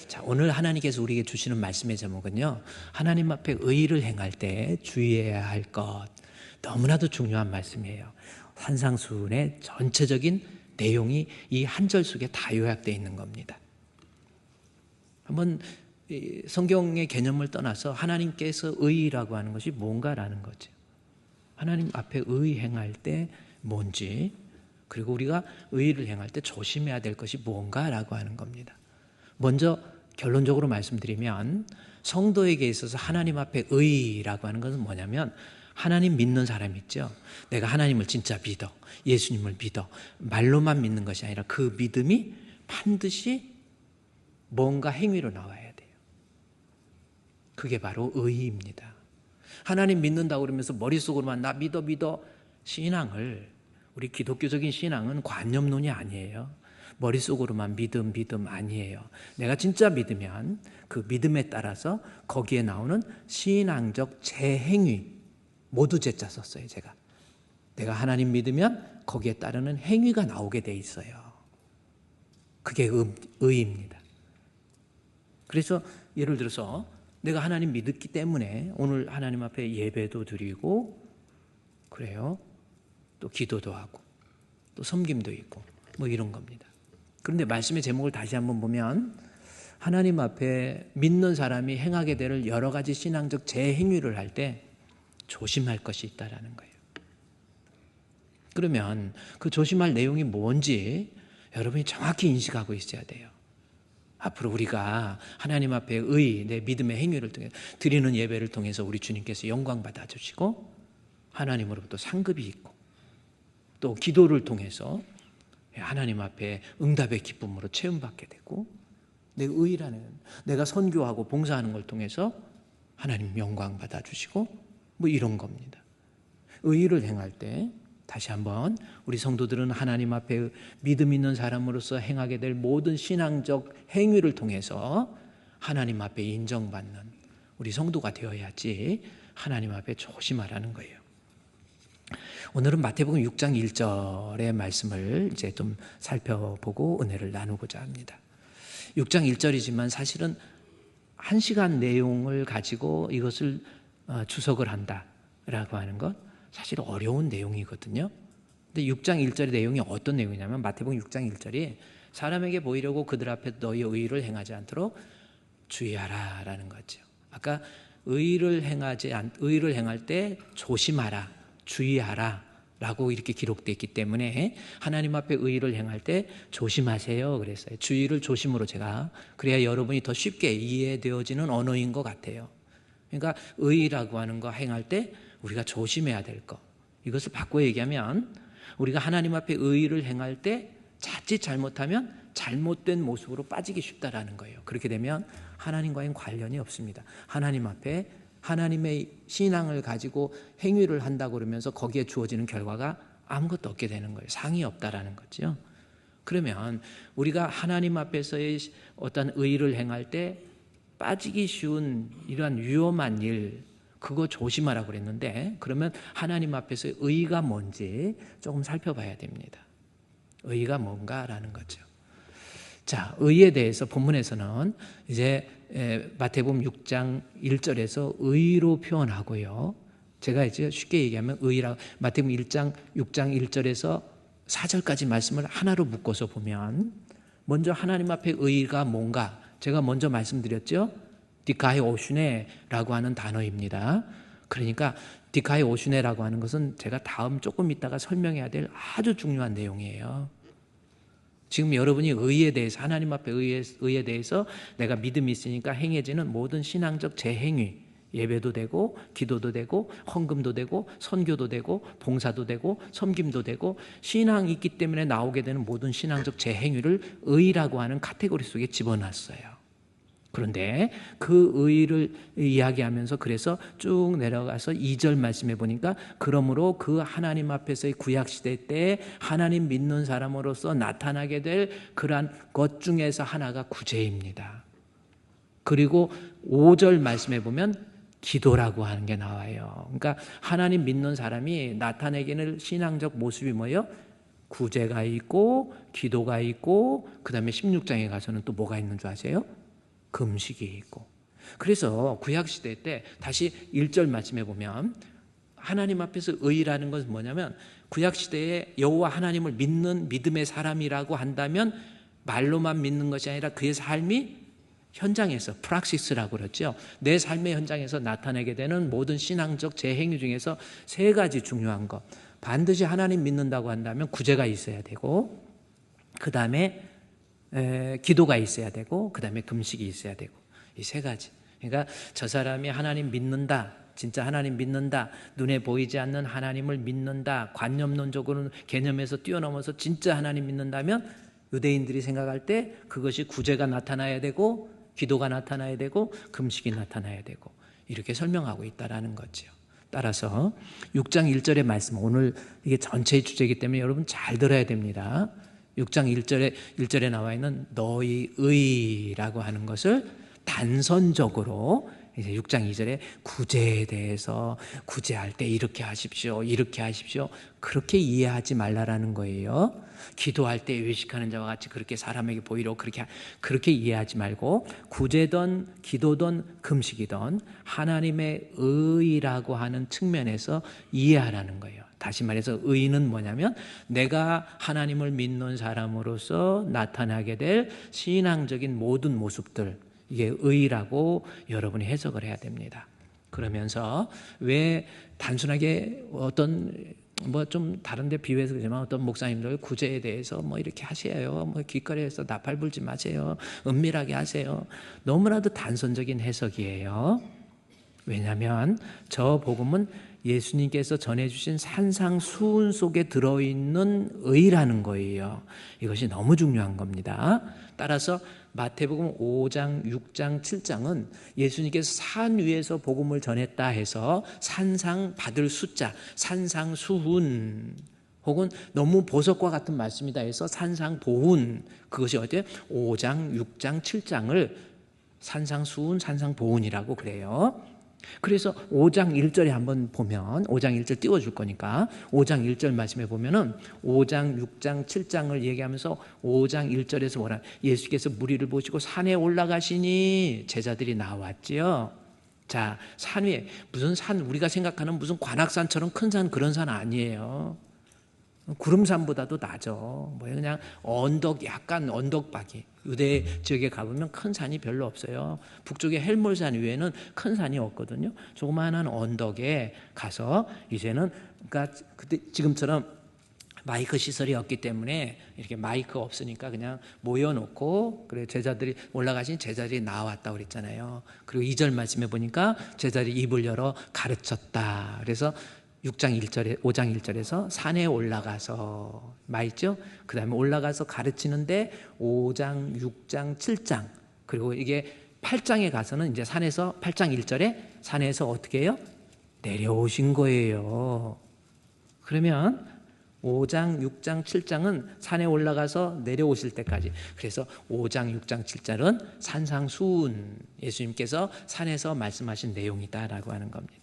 자, 오늘 하나님께서 우리에게 주시는 말씀의 제목은요, 하나님 앞에 의를 행할 때 주의해야 할 것. 너무나도 중요한 말씀이에요. 산상수훈의 전체적인 내용이 이 한 절 속에 다 요약되어 있는 겁니다. 한번 성경의 개념을 떠나서 하나님께서 의라고 하는 것이 뭔가라는 거죠. 하나님 앞에 의 행할 때 뭔지, 그리고 우리가 의를 행할 때 조심해야 될 것이 뭔가라고 하는 겁니다. 먼저 결론적으로 말씀드리면 성도에게 있어서 하나님 앞에 의라고 하는 것은 뭐냐면, 하나님 믿는 사람 있죠. 내가 하나님을 진짜 믿어, 예수님을 믿어, 말로만 믿는 것이 아니라 그 믿음이 반드시 뭔가 행위로 나와야 돼요. 그게 바로 의입니다. 하나님 믿는다고 그러면서 머릿속으로만 나 믿어 신앙을, 우리 기독교적인 신앙은 관념론이 아니에요. 머릿속으로만 믿음 아니에요. 내가 진짜 믿으면 그 믿음에 따라서 거기에 나오는 신앙적 재행위, 모두 제자 썼어요. 내가 하나님 믿으면 거기에 따르는 행위가 나오게 돼 있어요. 그게 의입니다. 그래서 예를 들어서 내가 하나님 믿었기 때문에 오늘 하나님 앞에 예배도 드리고 그래요. 또 기도도 하고 또 섬김도 있고 뭐 이런 겁니다. 그런데 말씀의 제목을 다시 한번 보면 하나님 앞에 믿는 사람이 행하게 될 여러 가지 신앙적 재행위를 할 때 조심할 것이 있다라는 거예요. 그러면 그 조심할 내용이 뭔지 여러분이 정확히 인식하고 있어야 돼요. 앞으로 우리가 하나님 앞에 내 믿음의 행위를 통해 드리는 예배를 통해서 우리 주님께서 영광 받아주시고 하나님으로부터 상급이 있고 또 기도를 통해서 하나님 앞에 응답의 기쁨으로 체험받게 되고, 내 의라는 내가 선교하고 봉사하는 걸 통해서 하나님 영광 받아주시고 뭐 이런 겁니다. 의를 행할 때 다시 한번 우리 성도들은 하나님 앞에 믿음 있는 사람으로서 행하게 될 모든 신앙적 행위를 통해서 하나님 앞에 인정받는 우리 성도가 되어야지 하나님 앞에 조심하라는 거예요. 오늘은 마태복음 6장 1절의 말씀을 이제 좀 살펴보고 은혜를 나누고자 합니다. 6장 1절이지만 사실은 1시간 내용을 가지고 이것을 주석을 한다라고 하는 것 사실 어려운 내용이거든요. 근데 6장 1절의 내용이 어떤 내용이냐면 마태복음 6장 1절이 사람에게 보이려고 그들 앞에 너희 의를 행하지 않도록 주의하라 라는 거죠. 아까 의를 행할 때 조심하라, 주의하라 라고 이렇게 기록되어 있기 때문에 하나님 앞에 의를 행할 때 조심하세요 그랬어요. 주의를 조심으로 그래야 여러분이 더 쉽게 이해되어지는 언어인 것 같아요. 그러니까 의라고 하는 거 행할 때 우리가 조심해야 될 것, 이것을 바꿔 얘기하면 우리가 하나님 앞에 의를 행할 때 자칫 잘못하면 잘못된 모습으로 빠지기 쉽다라는 거예요. 그렇게 되면 하나님과의 관련이 없습니다. 하나님 앞에 하나님의 신앙을 가지고 행위를 한다고 그러면서 거기에 주어지는 결과가 아무것도 없게 되는 거예요. 상이 없다라는 거죠. 그러면 우리가 하나님 앞에서의 어떤 의를 행할 때 빠지기 쉬운 이러한 위험한 일, 그거 조심하라고 그랬는데, 그러면 하나님 앞에서 의가 뭔지 조금 살펴봐야 됩니다. 의가 뭔가라는 거죠. 자, 의에 대해서 본문에서는 이제 마태복음 6장 1절에서 의로 표현하고요. 제가 이제 쉽게 얘기하면 마태복음 6장 1절에서 4절까지 말씀을 하나로 묶어서 보면, 먼저 하나님 앞에 의가 뭔가 제가 먼저 말씀드렸죠. 디카이 오슈네라고 하는 단어입니다. 그러니까 디카이 오슈네라고 하는 것은 제가 다음 조금 있다가 설명해야 될 아주 중요한 내용이에요. 지금 여러분이 의에 대해서, 하나님 앞에 의에 대해서 내가 믿음이 있으니까 행해지는 모든 신앙적 재행위, 예배도 되고 기도도 되고 헌금도 되고 선교도 되고 봉사도 되고 섬김도 되고 신앙이 있기 때문에 나오게 되는 모든 신앙적 재행위를 의라고 하는 카테고리 속에 집어넣었어요. 그런데 그 의를 이야기하면서 그래서 쭉 내려가서 2절 말씀해 보니까, 그러므로 그 하나님 앞에서의 구약시대 때 하나님 믿는 사람으로서 나타나게 될 그러한 것 중에서 하나가 구제입니다. 그리고 5절 말씀해 보면 기도라고 하는 게 나와요. 그러니까 하나님 믿는 사람이 나타내기는 신앙적 모습이 뭐예요? 구제가 있고 기도가 있고, 그 다음에 16장에 가서는 또 뭐가 있는 줄 아세요? 금식이 있고. 그래서 구약시대 때 다시 1절 말씀해 보면 하나님 앞에서 의라는 것은 뭐냐면 구약시대에 여호와 하나님을 믿는 믿음의 사람이라고 한다면 말로만 믿는 것이 아니라 그의 삶이 현장에서 프락시스라고 그러죠. 내 삶의 현장에서 나타내게 되는 모든 신앙적 재행위 중에서 3가지 중요한 것. 반드시 하나님 믿는다고 한다면 구제가 있어야 되고, 그 다음에 기도가 있어야 되고, 그 다음에 금식이 있어야 되고, 이 3가지. 그러니까 저 사람이 하나님 믿는다, 진짜 하나님 믿는다, 눈에 보이지 않는 하나님을 믿는다, 관념론적으로는 개념에서 뛰어넘어서 진짜 하나님 믿는다면 유대인들이 생각할 때 그것이 구제가 나타나야 되고, 기도가 나타나야 되고, 금식이 나타나야 되고, 이렇게 설명하고 있다라는 거죠. 따라서 6장 1절의 말씀, 오늘 이게 전체의 주제이기 때문에 여러분 잘 들어야 됩니다. 6장 1절에 나와 있는 너희 의라고 하는 것을 단선적으로 이제 6장 2절에 구제에 대해서 구제할 때 이렇게 하십시오, 이렇게 하십시오, 그렇게 이해하지 말라라는 거예요. 기도할 때 의식하는 자와 같이 그렇게 사람에게 보이려 그렇게 이해하지 말고, 구제든 기도든 금식이든 하나님의 의라고 하는 측면에서 이해하라는 거예요. 다시 말해서 의는 뭐냐면 내가 하나님을 믿는 사람으로서 나타나게 될 신앙적인 모든 모습들, 이게 의라고 여러분이 해석을 해야 됩니다. 그러면서 왜 단순하게 어떤 좀 다른데 비유해서 그러지만 어떤 목사님들 구제에 대해서 이렇게 하세요, 길거리에서 나팔 불지 마세요, 은밀하게 하세요, 너무나도 단선적인 해석이에요. 왜냐하면 저 복음은 예수님께서 전해주신 산상수훈 속에 들어있는 의라는 거예요. 이것이 너무 중요한 겁니다. 따라서 마태복음 5장, 6장, 7장은 예수님께서 산 위에서 복음을 전했다 해서 산상 받을 숫자, 산상수훈, 혹은 너무 보석과 같은 말씀이다 해서 산상보훈, 그것이 어때요? 5장, 6장, 7장을 산상수훈, 산상보훈이라고 그래요. 그래서 5장 1절에 한번 보면, 5장 1절 띄워줄 거니까 5장 1절 말씀해 보면은 5장 6장 7장을 얘기하면서 5장 1절에서 뭐라, 예수께서 무리를 보시고 산에 올라가시니 제자들이 나왔지요. 자, 산 위에 무슨 산, 우리가 생각하는 무슨 관악산처럼 큰 산, 그런 산 아니에요. 구름산보다도 낮죠. 그냥 언덕, 약간 언덕박이. 유대 지역에 가보면 큰 산이 별로 없어요. 북쪽의 헬몰산 위에는 큰 산이 없거든요. 조그마한 언덕에 가서 이제는, 그러니까 그때 지금처럼 마이크 시설이 없기 때문에 이렇게 마이크 없으니까 그냥 모여놓고, 그래 제자들이 올라가신 제자들이 나왔다고 그랬잖아요. 그리고 2절 말씀해 보니까 제자들이 입을 열어 가르쳤다. 그래서 6장 1절에 5장 1절에서 산에 올라가서 말이죠. 그 다음에 올라가서 가르치는데 5장 6장 7장, 그리고 이게 8장에 가서는 이제 산에서 8장 1절에 산에서 어떻게 해요? 내려오신 거예요. 그러면 5장 6장 7장은 산에 올라가서 내려오실 때까지, 그래서 5장 6장 7장은 산상수훈, 예수님께서 산에서 말씀하신 내용이다라고 하는 겁니다.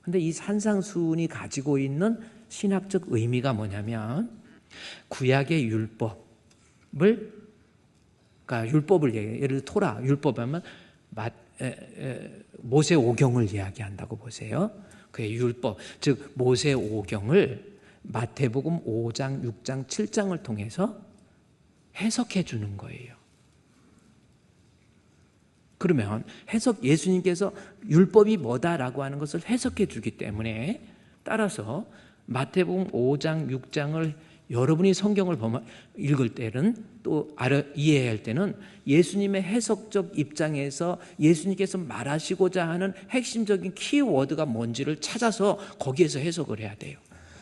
근데 이 산상수훈이 가지고 있는 신학적 의미가 뭐냐면, 구약의 율법을, 그러니까 율법을 얘기해요. 예를 들어 토라, 율법 하면 모세 오경을 이야기한다고 보세요. 그의 율법, 즉 모세 오경을 마태복음 5장, 6장, 7장을 통해서 해석해 주는 거예요. 그러면 예수님께서 율법이 뭐다라고 하는 것을 해석해 주기 때문에, 따라서 마태복음 5장, 6장을 여러분이 성경을 읽을 때는, 또 이해해야 할 때는 예수님의 해석적 입장에서 예수님께서 말하시고자 하는 핵심적인 키워드가 뭔지를 찾아서 거기에서 해석을 해야 돼요.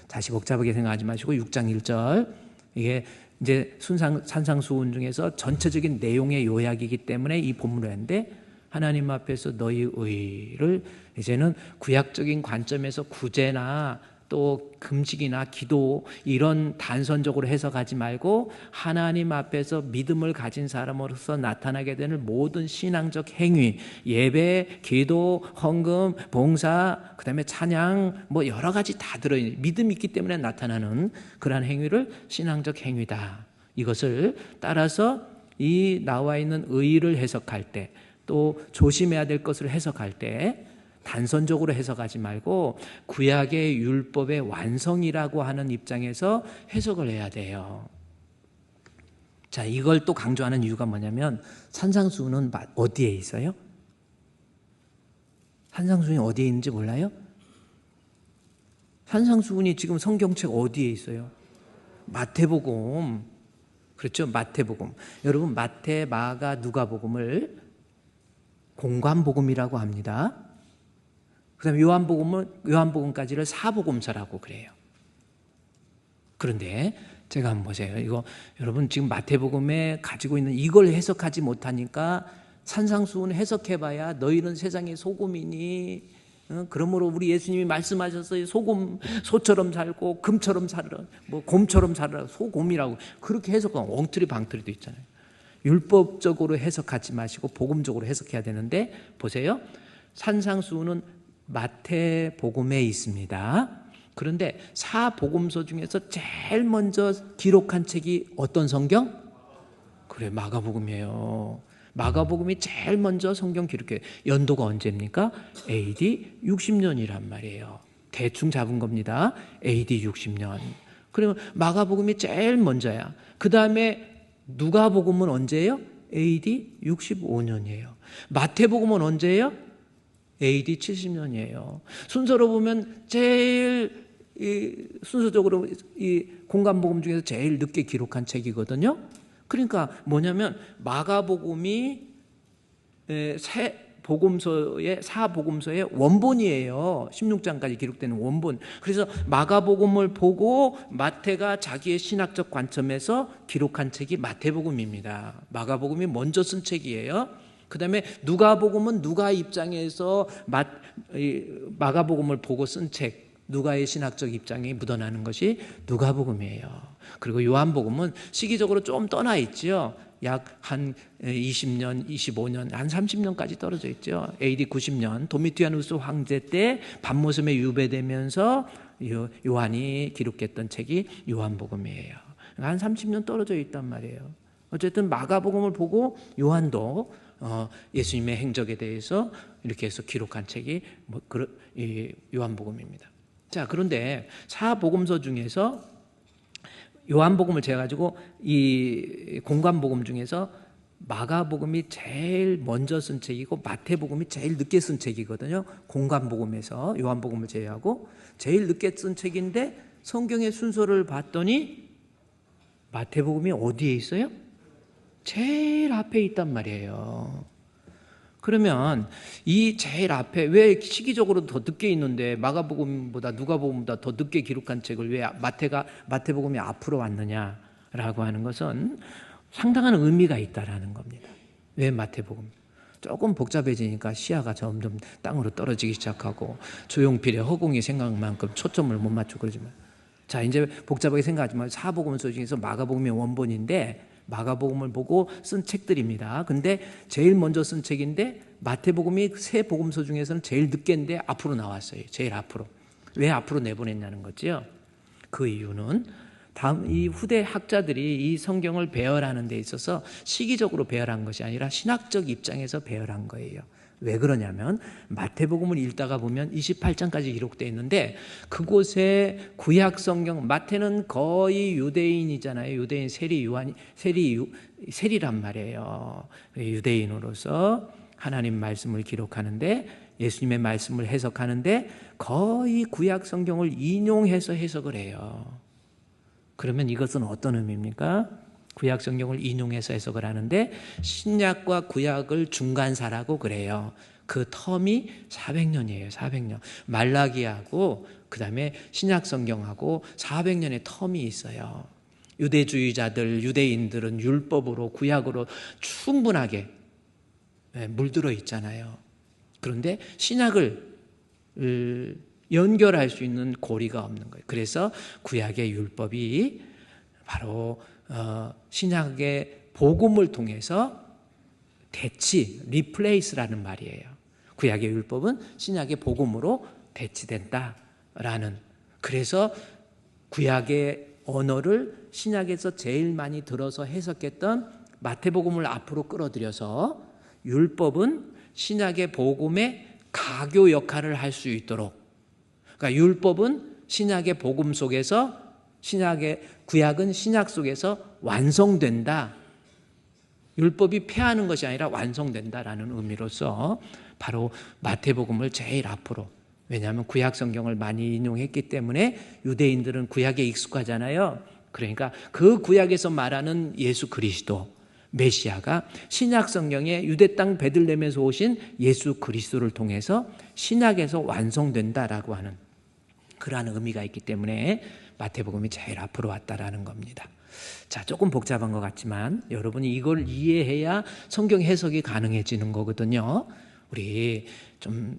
다시 복잡하게 생각하지 마시고 6장 1절, 이게 이제 산상수훈 중에서 전체적인 내용의 요약이기 때문에 이 본문을 했는데, 하나님 앞에서 너희 의를 이제는 구약적인 관점에서 구제나 또 금식이나 기도 이런 단선적으로 해석하지 말고, 하나님 앞에서 믿음을 가진 사람으로서 나타나게 되는 모든 신앙적 행위, 예배, 기도, 헌금, 봉사, 그 다음에 찬양, 여러 가지 다 들어있는, 믿음이 있기 때문에 나타나는 그러한 행위를 신앙적 행위다. 이것을 따라서 이 나와 있는 의를 해석할 때, 또 조심해야 될 것을 해석할 때 단선적으로 해석하지 말고 구약의 율법의 완성이라고 하는 입장에서 해석을 해야 돼요. 자, 이걸 또 강조하는 이유가 뭐냐면 산상수훈은 어디에 있어요? 산상수훈이 어디에 있는지 몰라요? 산상수훈이 지금 성경책 어디에 있어요? 마태복음. 그렇죠? 마태복음. 여러분, 마태, 마가, 누가복음을 공관복음이라고 합니다. 그다음에 요한복음까지를 사복음서라고 그래요. 그런데 제가 한번 보세요. 이거 여러분 지금 마태복음에 가지고 있는 이걸 해석하지 못하니까 산상수훈 해석해봐야 너희는 세상의 소금이니 그러므로 우리 예수님이 말씀하셨어요. 소처럼 살고 금처럼 살으라, 뭐 곰처럼 살으라, 소곰이라고 그렇게 해석하면 엉터리 방터리도 있잖아요. 율법적으로 해석하지 마시고 복음적으로 해석해야 되는데 보세요. 산상수훈은 마태복음에 있습니다. 그런데 사복음서 중에서 제일 먼저 기록한 책이 어떤 성경? 그래, 마가복음이에요. 마가복음이 제일 먼저 성경 기록해요. 연도가 언제입니까? AD 60년이란 말이에요. 대충 잡은 겁니다. AD 60년. 그러면 마가복음이 제일 먼저야. 그 다음에 누가복음은 언제예요? AD 65년이에요. 마태복음은 언제예요? AD 70년이에요. 순서로 보면 제일 순서적으로 이 공관복음 중에서 제일 늦게 기록한 책이거든요. 그러니까 뭐냐면 마가복음이 사복음서의 원본이에요. 16장까지 기록되는 원본. 그래서 마가복음을 보고 마태가 자기의 신학적 관점에서 기록한 책이 마태복음입니다. 마가복음이 먼저 쓴 책이에요. 그 다음에 누가복음은 누가 입장에서 마가복음을 보고 쓴 책, 누가의 신학적 입장이 묻어나는 것이 누가복음이에요. 그리고 요한복음은 시기적으로 좀 떠나 있죠. 약 한 20년, 25년, 한 30년까지 떨어져 있죠. AD 90년 도미티아누스 황제 때 밤모섬에 유배되면서 요한이 기록했던 책이 요한복음이에요. 한 30년 떨어져 있단 말이에요. 어쨌든 마가복음을 보고 요한도 예수님의 행적에 대해서 이렇게 해서 기록한 책이 요한복음입니다. 자, 그런데 사복음서 중에서 요한복음을 재가지고 이 공관복음 중에서 마가복음이 제일 먼저 쓴 책이고 마태복음이 제일 늦게 쓴 책이거든요. 공관복음에서 요한복음을 제외하고 제일 늦게 쓴 책인데 성경의 순서를 봤더니 마태복음이 어디에 있어요? 제일 앞에 있단 말이에요. 그러면 이 제일 앞에 왜 시기적으로 더 늦게 있는데 마가복음보다 누가복음보다 더 늦게 기록한 책을 왜 마태복음이 앞으로 왔느냐라고 하는 것은 상당한 의미가 있다라는 겁니다. 왜 마태복음? 조금 복잡해지니까 시야가 점점 땅으로 떨어지기 시작하고 조용필의 허공이 생각만큼 초점을 못 맞추고 그러지만 자, 이제 복잡하게 생각하지 말고 사복음서 중에서 마가복음이 원본인데 마가복음을 보고 쓴 책들입니다. 근데 제일 먼저 쓴 책인데 마태복음이 세 복음서 중에서는 제일 늦게인데 앞으로 나왔어요. 제일 앞으로. 왜 앞으로 내보냈냐는 거죠. 그 이유는 이 후대 학자들이 이 성경을 배열하는 데 있어서 시기적으로 배열한 것이 아니라 신학적 입장에서 배열한 거예요. 왜 그러냐면 마태복음을 읽다가 보면 28장까지 기록되어 있는데 그곳에 구약 성경 마태는 거의 유대인이잖아요. 유대인 세리란 말이에요. 유대인으로서 하나님 말씀을 기록하는데 예수님의 말씀을 해석하는데 거의 구약 성경을 인용해서 해석을 해요. 그러면 이것은 어떤 의미입니까? 구약 성경을 인용해서 해석을 하는데 신약과 구약을 중간사라고 그래요. 그 텀이 400년이에요. 400년. 말라기하고 그다음에 신약 성경하고 400년의 텀이 있어요. 유대인들은 율법으로 구약으로 충분하게 물들어 있잖아요. 그런데 신약을 연결할 수 있는 고리가 없는 거예요. 그래서 구약의 율법이 바로 신약의 복음을 통해서 리플레이스라는 말이에요. 구약의 율법은 신약의 복음으로 대치된다라는. 그래서 구약의 언어를 신약에서 제일 많이 들어서 해석했던 마태복음을 앞으로 끌어들여서 율법은 신약의 복음의 가교 역할을 할 수 있도록, 그러니까 율법은 신약의 복음 속에서, 구약은 신약 속에서 완성된다. 율법이 폐하는 것이 아니라 완성된다라는 의미로서 바로 마태복음을 제일 앞으로, 왜냐하면 구약 성경을 많이 인용했기 때문에 유대인들은 구약에 익숙하잖아요. 그러니까 그 구약에서 말하는 예수 그리스도 메시아가 신약 성경에 유대 땅 베들레헴에서 오신 예수 그리스도를 통해서 신약에서 완성된다라고 하는 그러한 의미가 있기 때문에 마태복음이 제일 앞으로 왔다라는 겁니다. 자, 조금 복잡한 것 같지만 여러분이 이걸 이해해야 성경 해석이 가능해지는 거거든요. 우리 좀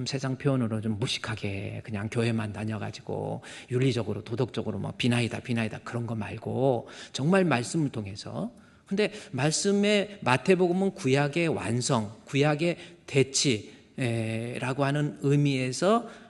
세상 표현으로 좀 무식하게 그냥 교회만 다녀가지고 윤리적으로 도덕적으로 뭐 비나이다 그런 거 말고 정말 말씀을 통해서, 근데 말씀의 마태복음은 구약의 완성, 구약의 대치라고 하는 의미에서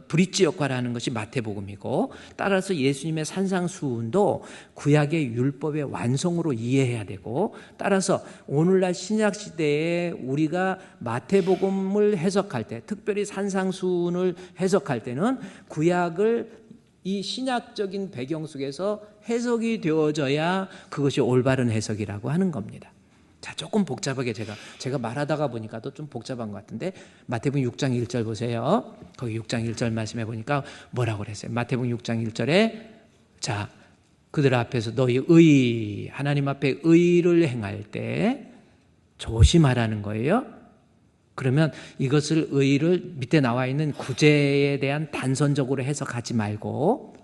브릿지 역할을 하는 것이 마태복음이고, 따라서 예수님의 산상수훈도 구약의 율법의 완성으로 이해해야 되고, 따라서 오늘날 신약시대에 우리가 마태복음을 해석할 때, 특별히 산상수훈을 해석할 때는 구약을 이 신약적인 배경 속에서 해석이 되어져야 그것이 올바른 해석이라고 하는 겁니다. 자, 조금 복잡하게 제가 말하다가 보니까 또 좀 복잡한 것 같은데, 마태복음 6장 1절 보세요. 거기 6장 1절 말씀해 보니까 뭐라고 그랬어요? 마태복음 6장 1절에 자, 그들 앞에서 너희 하나님 앞에 의를 행할 때 조심하라는 거예요. 그러면 이것을 의를 밑에 나와 있는 구제에 대한 단선적으로 해석하지 말고,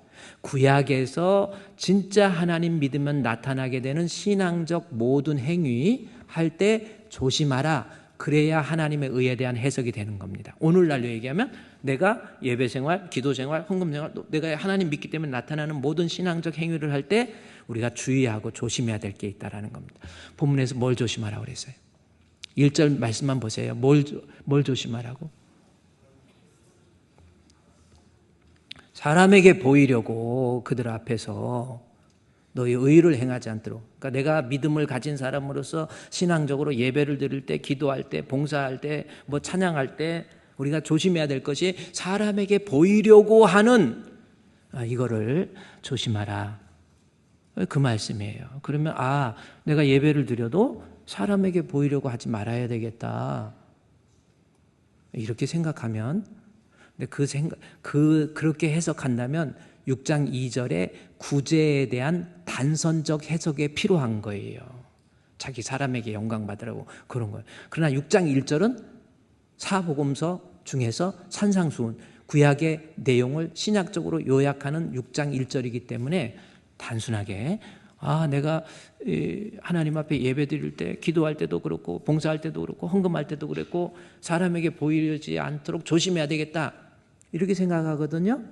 구약에서 진짜 하나님 믿으면 나타나게 되는 신앙적 모든 행위 할 때 조심하라. 그래야 하나님의 의에 대한 해석이 되는 겁니다. 오늘날로 얘기하면 내가 예배생활, 기도생활, 헌금생활, 내가 하나님 믿기 때문에 나타나는 모든 신앙적 행위를 할 때 우리가 주의하고 조심해야 될 게 있다는 겁니다. 본문에서 뭘 조심하라고 그랬어요? 1절 말씀만 보세요. 뭘 조심하라고? 사람에게 보이려고 그들 앞에서 너희 의를 행하지 않도록. 그러니까 내가 믿음을 가진 사람으로서 신앙적으로 예배를 드릴 때, 기도할 때, 봉사할 때, 뭐 찬양할 때 우리가 조심해야 될 것이 사람에게 보이려고 하는 이거를 조심하라. 그 말씀이에요. 그러면 내가 예배를 드려도 사람에게 보이려고 하지 말아야 되겠다. 이렇게 생각하면, 근데 그렇게 해석한다면 6장 2절에 구제에 대한 단선적 해석에 필요한 거예요. 자기 사람에게 영광 받으라고 그런 거예요. 그러나 6장 1절은 사복음서 중에서 산상수훈, 구약의 내용을 신약적으로 요약하는 6장 1절이기 때문에 단순하게 내가 하나님 앞에 예배 드릴 때, 기도할 때도 그렇고 봉사할 때도 그렇고 헌금할 때도 그랬고 사람에게 보이지 않도록 조심해야 되겠다 이렇게 생각하거든요.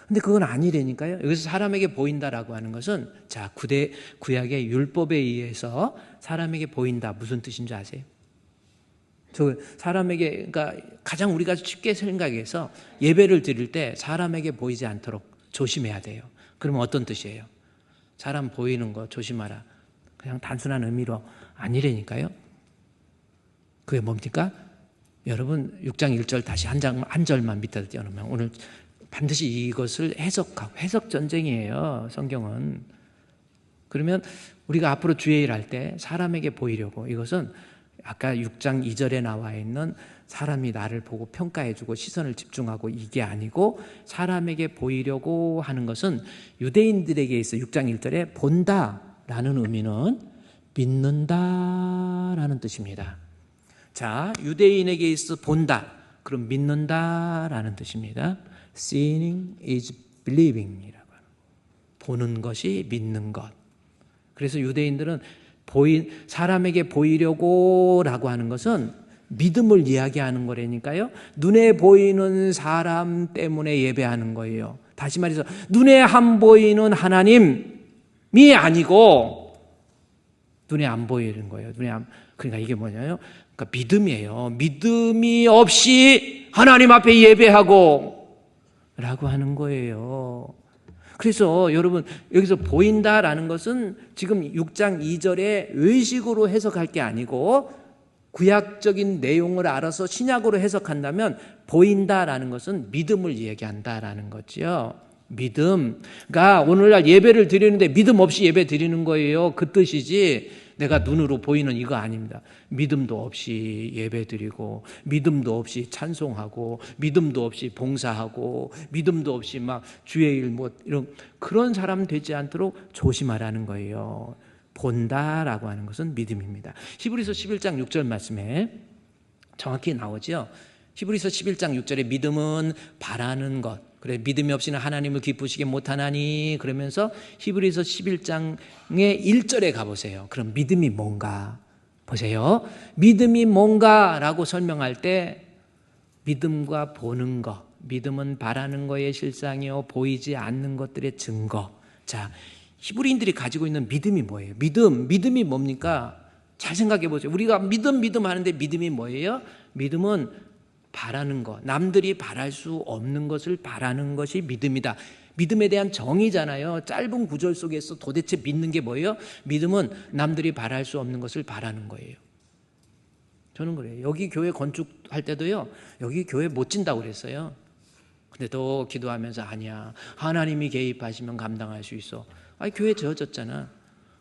근데 그건 아니라니까요. 여기서 사람에게 보인다라고 하는 것은 구약의 율법에 의해서 사람에게 보인다, 무슨 뜻인지 아세요? 사람에게, 그러니까 가장 우리가 쉽게 생각해서 예배를 드릴 때 사람에게 보이지 않도록 조심해야 돼요. 그러면 어떤 뜻이에요? 사람 보이는 거 조심하라. 그냥 단순한 의미로 아니라니까요. 그게 뭡니까? 여러분 6장 1절 다시 한 절만 밑에 띄워놓으면 오늘 반드시 이것을 해석 전쟁이에요. 성경은. 그러면 우리가 앞으로 주의 일할 때 사람에게 보이려고, 이것은 아까 6장 2절에 나와 있는 사람이 나를 보고 평가해주고 시선을 집중하고 이게 아니고, 사람에게 보이려고 하는 것은 유대인들에게 있어 6장 1절에 본다라는 의미는 믿는다라는 뜻입니다. 자, 유대인에게 있어 본다, 그럼 믿는다라는 뜻입니다. Seeing is believing이라고 하는, 보는 것이 믿는 것. 그래서 유대인들은 사람에게 보이려고 라고 하는 것은 믿음을 이야기하는 거라니까요. 눈에 보이는 사람 때문에 예배하는 거예요. 다시 말해서 눈에 안 보이는 하나님이 아니고 눈에 안 보이는 거예요. 그러니까 이게 뭐냐요? 그러니까 믿음이에요. 믿음이 없이 하나님 앞에 예배하고 라고 하는 거예요. 그래서 여러분 여기서 보인다라는 것은 지금 6장 2절의 의식으로 해석할 게 아니고 구약적인 내용을 알아서 신약으로 해석한다면 보인다라는 것은 믿음을 얘기한다라는 거죠. 믿음가 오늘날 예배를 드리는데 믿음 없이 예배 드리는 거예요. 그 뜻이지 내가 눈으로 보이는 이거 아닙니다. 믿음도 없이 예배 드리고 믿음도 없이 찬송하고 믿음도 없이 봉사하고 믿음도 없이 막 주의 일 뭐 이런 그런 사람 되지 않도록 조심하라는 거예요. 본다라고 하는 것은 믿음입니다. 히브리서 11장 6절 말씀에 정확히 나오죠. 히브리서 11장 6절에 믿음은 바라는 것. 그래 믿음이 없이는 하나님을 기쁘시게 못하나니 그러면서 히브리서 11장의 1절에 가보세요. 그럼 믿음이 뭔가 보세요. 믿음이 뭔가라고 설명할 때 믿음과 보는 것, 믿음은 바라는 것의 실상이요 보이지 않는 것들의 증거. 자, 히브리인들이 가지고 있는 믿음이 뭐예요? 믿음이 뭡니까? 잘 생각해 보세요. 우리가 믿음 하는데 믿음이 뭐예요? 믿음은 바라는 것, 남들이 바랄 수 없는 것을 바라는 것이 믿음이다. 믿음에 대한 정의잖아요. 짧은 구절 속에서 도대체 믿는 게 뭐예요? 믿음은 남들이 바랄 수 없는 것을 바라는 거예요. 저는 그래요. 여기 교회 건축할 때도요, 여기 교회 못 진다고 그랬어요. 근데 또 기도하면서 아니야, 하나님이 개입하시면 감당할 수 있어. 아니 교회 지어졌잖아.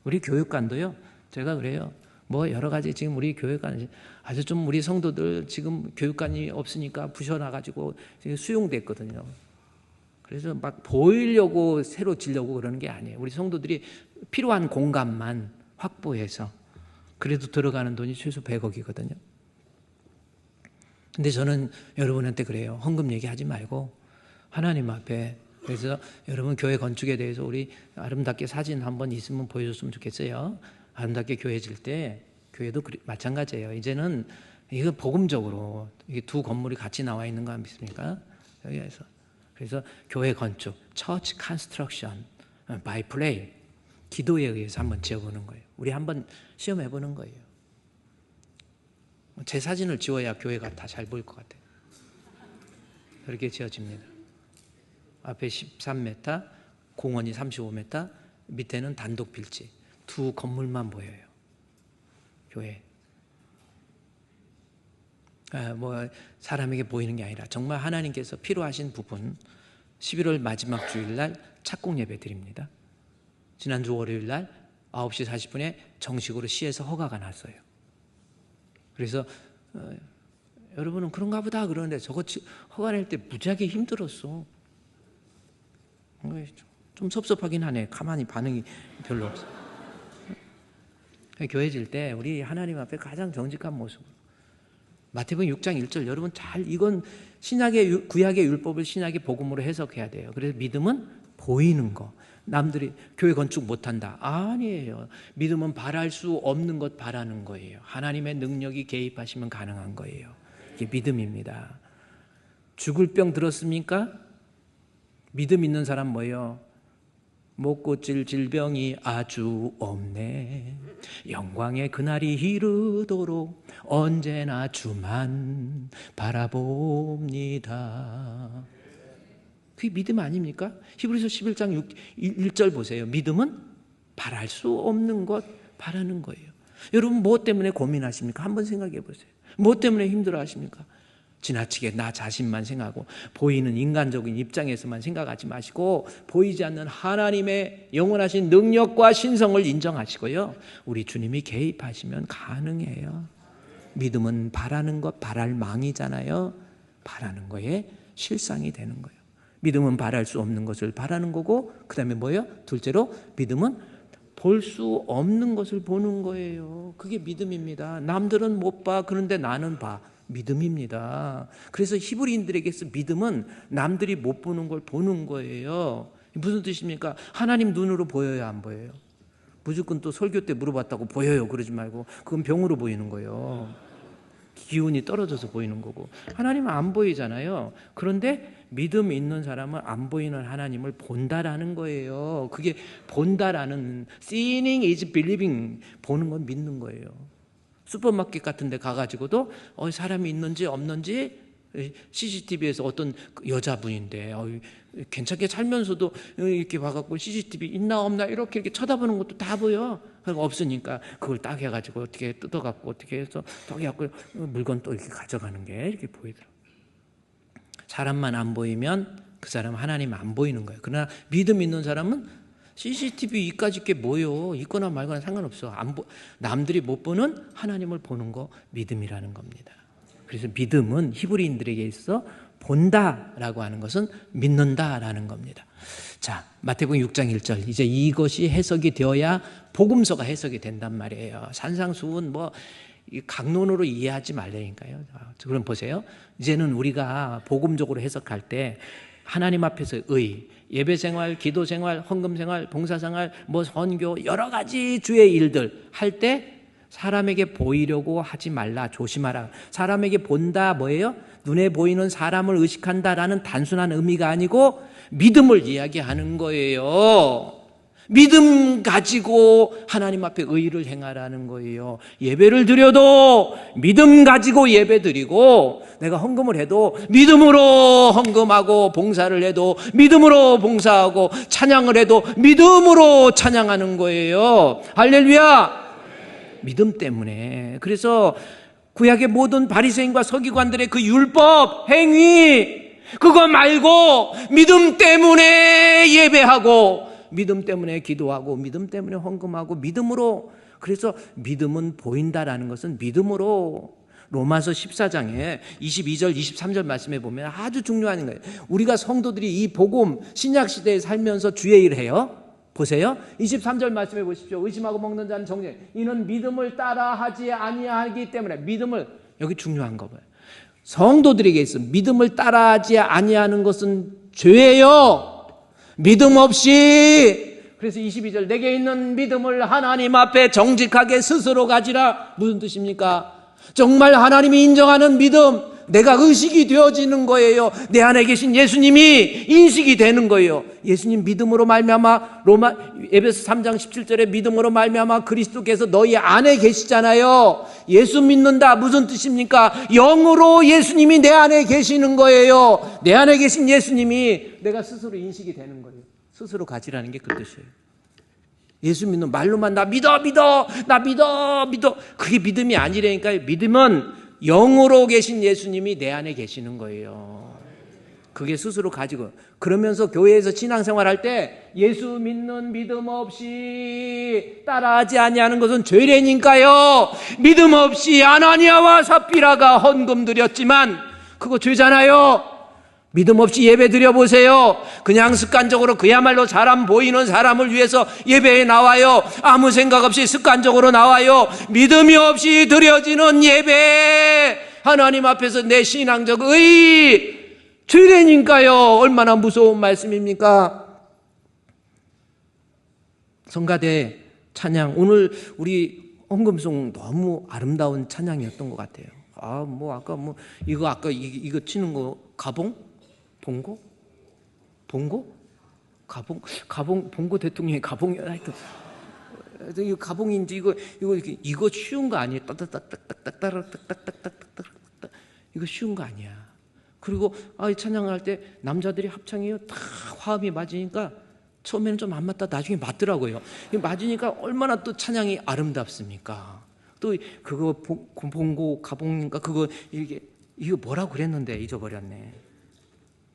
우리 교육관도요, 제가 그래요. 뭐 여러 가지 지금 우리 교육관 아주 좀 우리 성도들 지금 교육관이 없으니까 부셔놔가지고 수용됐거든요. 그래서 막 보이려고 새로 지려고 그러는 게 아니에요. 우리 성도들이 필요한 공간만 확보해서 그래도 들어가는 돈이 최소 100억이거든요. 근데 저는 여러분한테 그래요. 헌금 얘기하지 말고 하나님 앞에 그래서 여러분 교회 건축에 대해서 우리 아름답게 사진 한번 있으면 보여줬으면 좋겠어요. 아름답게 교회 질 때 교회도 마찬가지예요. 이제는 이거 복음적으로 이게 두 건물이 같이 나와 있는 거 안 믿습니까? 여기에서 그래서 교회 건축, Church Construction by Play 기도에 의해서 한번 지어보는 거예요. 우리 한번 시험해보는 거예요. 제 사진을 지워야 교회가 다 잘 보일 것 같아요. 그렇게 지어집니다. 앞에 13m, 공원이 35m, 밑에는 단독 빌지. 두 건물만 보여요. 교회. 뭐 사람에게 보이는 게 아니라 정말 하나님께서 필요하신 부분 11월 마지막 주일날 착공 예배 드립니다. 지난주 월요일날 9시 40분에 정식으로 시에서 허가가 났어요. 그래서 여러분은 그런가 보다 그러는데 저거 허가 낼 때 무지하게 힘들었어. 좀 섭섭하긴 하네. 가만히 반응이 별로 없어. 교회 질 때 우리 하나님 앞에 가장 정직한 모습. 마태복음 6장 1절 여러분 잘 이건 신약의 구약의 율법을 신약의 복음으로 해석해야 돼요. 그래서 믿음은 보이는 거. 남들이 교회 건축 못한다. 아니에요. 믿음은 바랄 수 없는 것 바라는 거예요. 하나님의 능력이 개입하시면 가능한 거예요. 이게 믿음입니다. 죽을 병 들었습니까? 믿음 있는 사람 뭐예요? 못 고칠 질병이 아주 없네. 영광의 그날이 이르도록 언제나 주만 바라봅니다. 그게 믿음 아닙니까? 히브리서 11장 1절 보세요. 믿음은 바랄 수 없는 것 바라는 거예요. 여러분 뭐 때문에 고민하십니까? 한번 생각해 보세요. 뭐 때문에 힘들어 하십니까? 지나치게 나 자신만 생각하고 보이는 인간적인 입장에서만 생각하지 마시고 보이지 않는 하나님의 영원하신 능력과 신성을 인정하시고요. 우리 주님이 개입하시면 가능해요. 믿음은 바라는 것, 바랄 망이잖아요. 바라는 거에 실상이 되는 거예요. 믿음은 바랄 수 없는 것을 바라는 거고 그 다음에 뭐예요? 둘째로 믿음은 볼 수 없는 것을 보는 거예요. 그게 믿음입니다. 남들은 못 봐. 그런데 나는 봐. 믿음입니다. 그래서 히브리인들에게서 믿음은 남들이 못 보는 걸 보는 거예요. 무슨 뜻입니까? 하나님 눈으로 보여요, 안 보여요? 무조건 또 설교 때 물어봤다고 보여요 그러지 말고 그건 병으로 보이는 거예요. 기운이 떨어져서 보이는 거고 하나님은 안 보이잖아요. 그런데 믿음 있는 사람은 안 보이는 하나님을 본다라는 거예요. 그게 본다라는 seeing is believing 보는 건 믿는 거예요. 슈퍼마켓 같은 데 가가지고도 사람이 있는지 없는지 CCTV에서 어떤 여자분인데 괜찮게 살면서도 이렇게 와갖고 CCTV 있나 없나 이렇게 쳐다보는 것도 다 보여. 그러니까 없으니까 그걸 딱 해가지고 어떻게 뜯어갖고 어떻게 해서 딱 해갖고 물건 또 이렇게 가져가는 게 이렇게 보이더라고. 사람만 안 보이면 그 사람은 하나님 안 보이는 거예요. 그러나 믿음 있는 사람은 CCTV 이까짓 게 뭐요? 있거나 말거나 상관없어. 남들이 못 보는 하나님을 보는 거 믿음이라는 겁니다. 그래서 믿음은 히브리인들에게 있어 본다라고 하는 것은 믿는다라는 겁니다. 자, 마태복음 6장 1절. 이제 이것이 해석이 되어야 복음서가 해석이 된단 말이에요. 산상수훈 강론으로 이해하지 말라니까요. 그럼 보세요. 이제는 우리가 복음적으로 해석할 때 하나님 앞에서 예배생활, 기도생활, 헌금생활, 봉사생활, 선교 여러 가지 주의 일들 할 때 사람에게 보이려고 하지 말라, 조심하라. 사람에게 본다 뭐예요? 눈에 보이는 사람을 의식한다라는 단순한 의미가 아니고 믿음을 이야기하는 거예요. 믿음 가지고 하나님 앞에 의를 행하라는 거예요. 예배를 드려도 믿음 가지고 예배 드리고, 내가 헌금을 해도 믿음으로 헌금하고, 봉사를 해도 믿음으로 봉사하고, 찬양을 해도 믿음으로 찬양하는 거예요. 할렐루야! 믿음 때문에. 그래서 구약의 모든 바리새인과 서기관들의 그 율법 행위, 그거 말고 믿음 때문에 예배하고, 믿음 때문에 기도하고, 믿음 때문에 헌금하고, 믿음으로. 그래서 믿음은 보인다라는 것은 믿음으로. 로마서 14장에 22절 23절 말씀에 보면 아주 중요한 거예요. 우리가 성도들이 이 복음 신약시대에 살면서 주의 일을 해요. 보세요. 23절 말씀해 보십시오. 의심하고 먹는 자는 정죄. 이는 믿음을 따라하지 아니하기 때문에. 믿음을, 여기 중요한 거 봐요. 성도들에게 있어 믿음을 따라하지 아니하는 것은 죄예요. 믿음 없이. 그래서 22절, 내게 있는 믿음을 하나님 앞에 정직하게 스스로 가지라. 무슨 뜻입니까? 정말 하나님이 인정하는 믿음, 내가 의식이 되어지는 거예요. 내 안에 계신 예수님이 인식이 되는 거예요. 예수님 믿음으로 말미암아, 에베소 3장 17절에 믿음으로 말미암아 그리스도께서 너희 안에 계시잖아요. 예수 믿는다 무슨 뜻입니까? 영으로 예수님이 내 안에 계시는 거예요. 내 안에 계신 예수님이 내가 스스로 인식이 되는 거예요. 스스로 가지라는 게 그 뜻이에요. 예수 믿는 말로만 나 믿어 그게 믿음이 아니라니까요. 믿음은 영으로 계신 예수님이 내 안에 계시는 거예요. 그게 스스로 가지고. 그러면서 교회에서 신앙생활할 때 예수 믿는 믿음 없이 따라하지 아니하는 것은 죄래니까요. 믿음 없이 아나니아와 삽비라가 헌금 드렸지만 그거 죄잖아요. 믿음 없이 예배 드려보세요. 그냥 습관적으로 그야말로 사람 보이는 사람을 위해서 예배에 나와요. 아무 생각 없이 습관적으로 나와요. 믿음이 없이 드려지는 예배, 하나님 앞에서 내 신앙적 죄래니까요. 얼마나 무서운 말씀입니까? 성가대 찬양, 오늘 우리 헌금송 너무 아름다운 찬양이었던 것 같아요. 이거 치는 거 봉고? 봉고 대통령이 가봉이야. 하여튼 이거 가봉인지 이거 쉬운 거 아니에요. 따따따따따따따따따따따 이거 쉬운 거 아니야. 그리고 찬양할 때 남자들이 합창이요. 다 화음이 맞으니까 처음에는 좀 안 맞다 나중에 맞더라고요. 맞으니까 얼마나 또 찬양이 아름답습니까? 또 그거 봉고 가봉인가 그거 이거 뭐라고 그랬는데 잊어버렸네.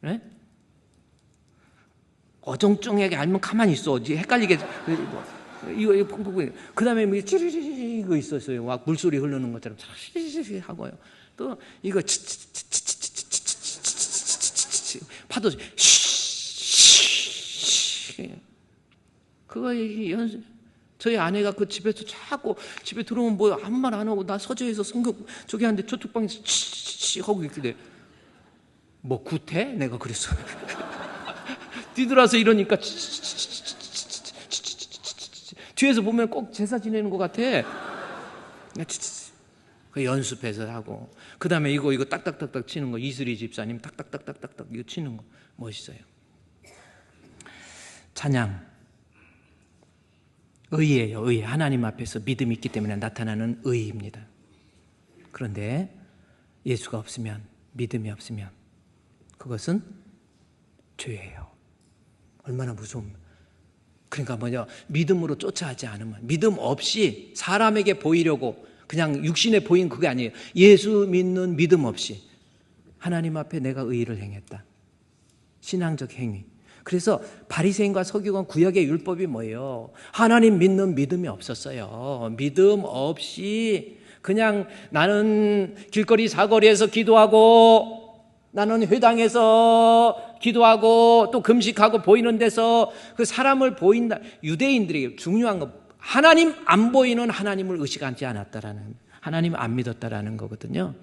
네? 어정쩡하게 알면 가만히 있어. 헷갈리게. 이거 퐁퐁. 그 다음에 찌리리리 이거 있었어요. 막 물소리 흐르는 것처럼 찌리리리 하고요. 또 이거 파도 그거 저희 아내가 그 집에서 자꾸 집에 들어오면 아무 말 안 하고 나 서재에서 성경 저기 하는데 저쪽 방에서 하고 있길래 구태? 내가 그랬어. 뒤돌아서 이러니까 뒤에서 보면 꼭 제사 지내는 것 같아. 그 연습해서 하고 그 다음에 이거 딱딱딱딱 치는 거 이슬이 집사님 딱딱딱딱딱 이거 치는 거 멋있어요. 찬양 의예요. 의. 하나님 앞에서 믿음이 있기 때문에 나타나는 의입니다. 그런데 예수가 없으면 믿음이 없으면 그것은 죄예요. 얼마나 무서운. 그러니까 믿음으로 쫓아하지 않으면, 믿음 없이 사람에게 보이려고 그냥 육신에 보인 그게 아니에요. 예수 믿는 믿음 없이 하나님 앞에 내가 의의를 행했다. 신앙적 행위. 그래서 바리새인과 서기관 구약의 율법이 뭐예요? 하나님 믿는 믿음이 없었어요. 믿음 없이 그냥 나는 길거리 사거리에서 기도하고, 나는 회당에서 기도하고 또 금식하고 보이는 데서 그 사람을 보인다. 유대인들에게 중요한 거, 하나님 안 보이는 하나님을 의식하지 않았다라는, 하나님 안 믿었다라는 거거든요.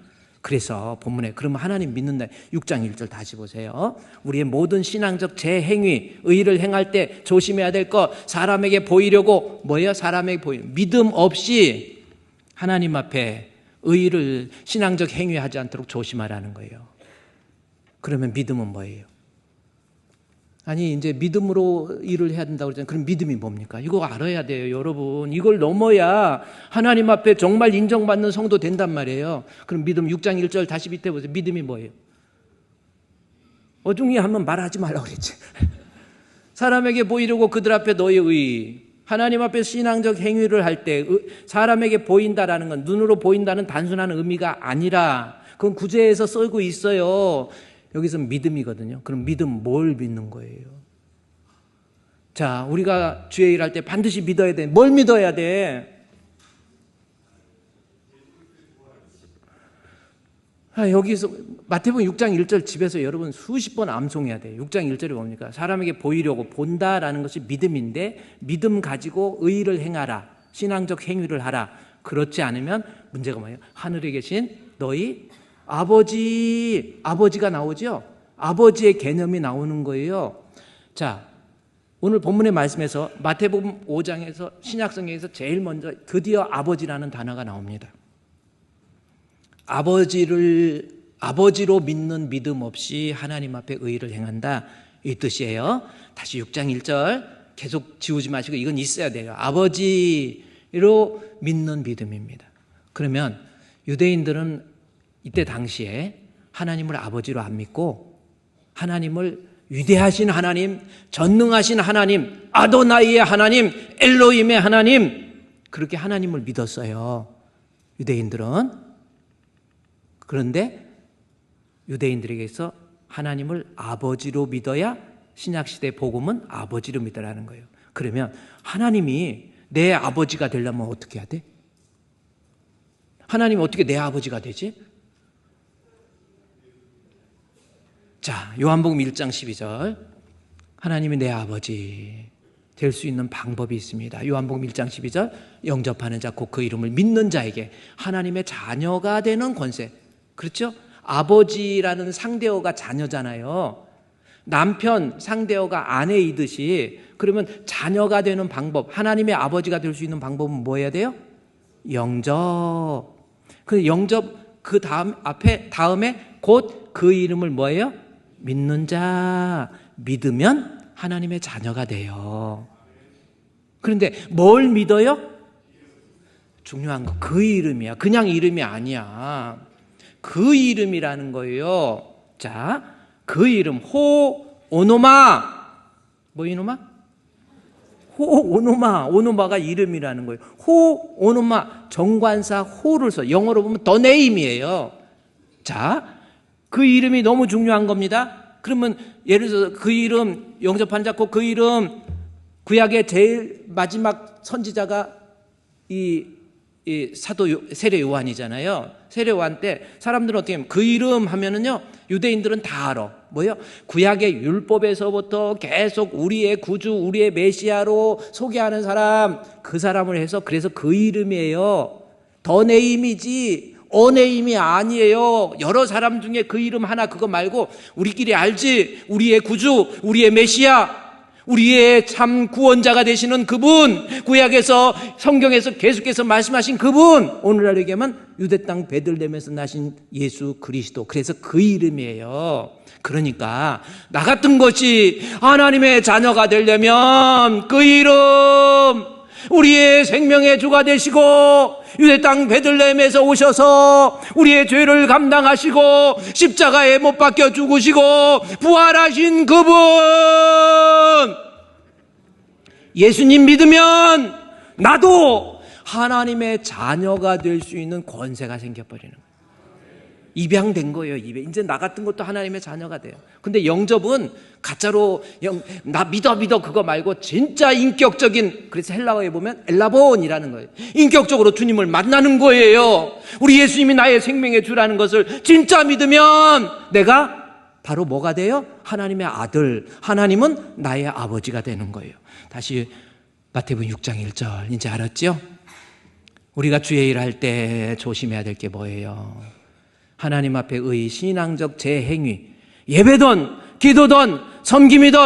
그래서 본문에 그러면 하나님 믿는다 6장 1절 다시 보세요. 우리의 모든 신앙적 제행위, 의의를 행할 때 조심해야 될 것, 사람에게 보이려고 뭐예요? 사람에게 보이는 믿음 없이 하나님 앞에 의의를 신앙적 행위하지 않도록 조심하라는 거예요. 그러면 믿음은 뭐예요? 아니 이제 믿음으로 일을 해야 된다고 그러잖아요. 그럼 믿음이 뭡니까? 이거 알아야 돼요, 여러분. 이걸 넘어야 하나님 앞에 정말 인정받는 성도 된단 말이에요. 그럼 믿음 6장 1절 다시 밑에 보세요. 믿음이 뭐예요? 어중이 하면 말하지 말라고 그랬지. 사람에게 보이려고 그들 앞에 너의 의의, 하나님 앞에 신앙적 행위를 할 때 사람에게 보인다라는 건 눈으로 보인다는 단순한 의미가 아니라 그건 구제에서 쓰고 있어요. 여기서 믿음이거든요. 그럼 믿음 뭘 믿는 거예요? 자, 우리가 주의 일 할 때 반드시 믿어야 돼. 뭘 믿어야 돼? 여기서 마태복음 6장 1절 집에서 여러분 수십 번 암송해야 돼요. 6장 1절이 뭡니까? 사람에게 보이려고 본다라는 것이 믿음인데, 믿음 가지고 의의를 행하라, 신앙적 행위를 하라. 그렇지 않으면 문제가 뭐예요? 하늘에 계신 너희 아버지가 나오죠? 아버지의 개념이 나오는 거예요. 자, 오늘 본문의 말씀에서 마태복음 5장에서 신약성경에서 제일 먼저 드디어 아버지라는 단어가 나옵니다. 아버지로 믿는 믿음 없이 하나님 앞에 의의를 행한다, 이 뜻이에요. 다시 6장 1절 계속 지우지 마시고 이건 있어야 돼요. 아버지로 믿는 믿음입니다. 그러면 유대인들은 이때 당시에 하나님을 아버지로 안 믿고 하나님을 위대하신 하나님, 전능하신 하나님, 아도나이의 하나님, 엘로힘의 하나님, 그렇게 하나님을 믿었어요, 유대인들은. 그런데 유대인들에게서 하나님을 아버지로 믿어야 신약시대 복음은 아버지로 믿으라는 거예요. 그러면 하나님이 내 아버지가 되려면 어떻게 해야 돼? 하나님이 어떻게 내 아버지가 되지? 자, 요한복음 1장 12절 하나님이 내 아버지 될 수 있는 방법이 있습니다. 요한복음 1장 12절 영접하는 자 곧 그 이름을 믿는 자에게 하나님의 자녀가 되는 권세. 그렇죠? 아버지라는 상대어가 자녀잖아요. 남편 상대어가 아내이듯이, 그러면 자녀가 되는 방법, 하나님의 아버지가 될 수 있는 방법은 뭐 해야 돼요? 영접. 그 영접 그 다음에 곧 그 이름을 뭐예요? 믿는 자. 믿으면 하나님의 자녀가 돼요. 그런데 뭘 믿어요? 중요한 거 그 이름이야. 그냥 이름이 아니야. 그 이름이라는 거예요. 자, 그 이름 호오노마. 뭐 이노마? 호오노마. 오노마가 이름이라는 거예요. 호오노마. 정관사 호를 써. 영어로 보면 the name이에요. 자, 그 이름이 너무 중요한 겁니다. 그러면 예를 들어서 그 이름 영접한 자 곧 그 이름, 구약의 제일 마지막 선지자가 이 사도 세례 요한이잖아요. 세례 요한 때 사람들은 어떻게 하면 그 이름 하면은요, 유대인들은 다 알아. 뭐요? 구약의 율법에서부터 계속 우리의 구주, 우리의 메시아로 소개하는 사람, 그 사람을 해서 그래서 그 이름이에요. 더 네임이지 어네임이 아니에요. 여러 사람 중에 그 이름 하나, 그거 말고 우리끼리 알지. 우리의 구주, 우리의 메시아, 우리의 참 구원자가 되시는 그분, 구약에서 성경에서 계속해서 말씀하신 그분, 오늘날 얘기하면 유대 땅 베들레헴에서 나신 예수 그리스도. 그래서 그 이름이에요. 그러니까 나 같은 것이 하나님의 자녀가 되려면 그 이름, 우리의 생명의 주가 되시고 유대 땅 베들레헴에서 오셔서 우리의 죄를 감당하시고 십자가에 못 박혀 죽으시고 부활하신 그분, 예수님 믿으면 나도 하나님의 자녀가 될 수 있는 권세가 생겨버리는 거예요. 입양된 거예요. 이제 나 같은 것도 하나님의 자녀가 돼요. 근데 영접은 가짜로 나 믿어 그거 말고 진짜 인격적인, 그래서 헬라어에 보면 엘라본이라는 거예요. 인격적으로 주님을 만나는 거예요. 우리 예수님이 나의 생명의 주라는 것을 진짜 믿으면 내가 바로 뭐가 돼요? 하나님의 아들, 하나님은 나의 아버지가 되는 거예요. 다시 마태복음 6장 1절 이제 알았죠? 우리가 주의 일 할 때 조심해야 될 게 뭐예요? 하나님 앞에 신앙적 제 행위, 예배든 기도든 섬김이든